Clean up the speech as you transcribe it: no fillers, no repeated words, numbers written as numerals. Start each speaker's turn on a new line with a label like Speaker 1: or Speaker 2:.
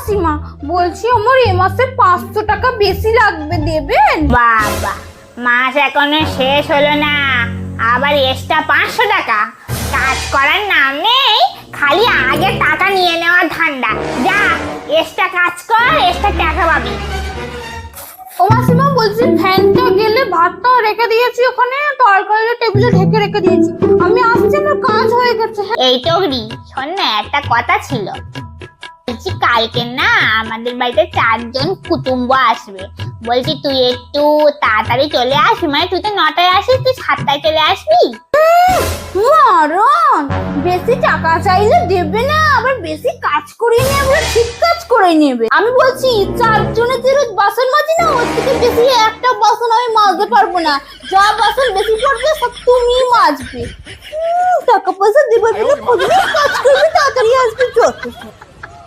Speaker 1: মাসিমা, বলছি আমার এ মাসে 500 টাকা বেশি লাগবে, দেবেন?
Speaker 2: বাবা, মাস এখনো শেষ হলো না, আবার এক্সট্রা 500 টাকা? কাজ করার নাম নেই, খালি আগে টাকা নিয়ে নেওয়ার ধান্দা। যা, এক্সট্রা কাজ কর, এক্সট্রা টাকা পাবি।
Speaker 1: ও মাসিমা, বলছি ফ্যানটা গেলে ভাতটা রেখে দিয়েছি ওখানে, তরকারিটা টেবিলে ঢেকে রেখে দিয়েছি, আমি আসছি, আমার কাজ হয়ে গেছে।
Speaker 2: এই টগরি, শোন না, একটা কথা ছিল। বলছি কালকে না আমাদের বাড়িতে 4 জন কুটুম্ব আসবে, বলছি তুই একটু তাড়াতাড়ি চলে আসবি, মানে তুই তো 9টায় আসিস, তুই 7টায় চলে আসবি।
Speaker 1: মারণ, বেশি টাকা চাইলে দেবে না, আবার বেশি কাজ করে নেবে, ঠিক কাজ করে নেবে। আমি বলছি 4 জনের যে রোজ বাসন মাজি না, ওর থেকে বেশি একটা বাসন আমি মাজতে পারবো না, যা বাসন বেশি পড়বে সব তুমি মাজবে। টাকা পয়সা দেবে বলে কাজ করবে, তাড়াতাড়ি আসবে, যত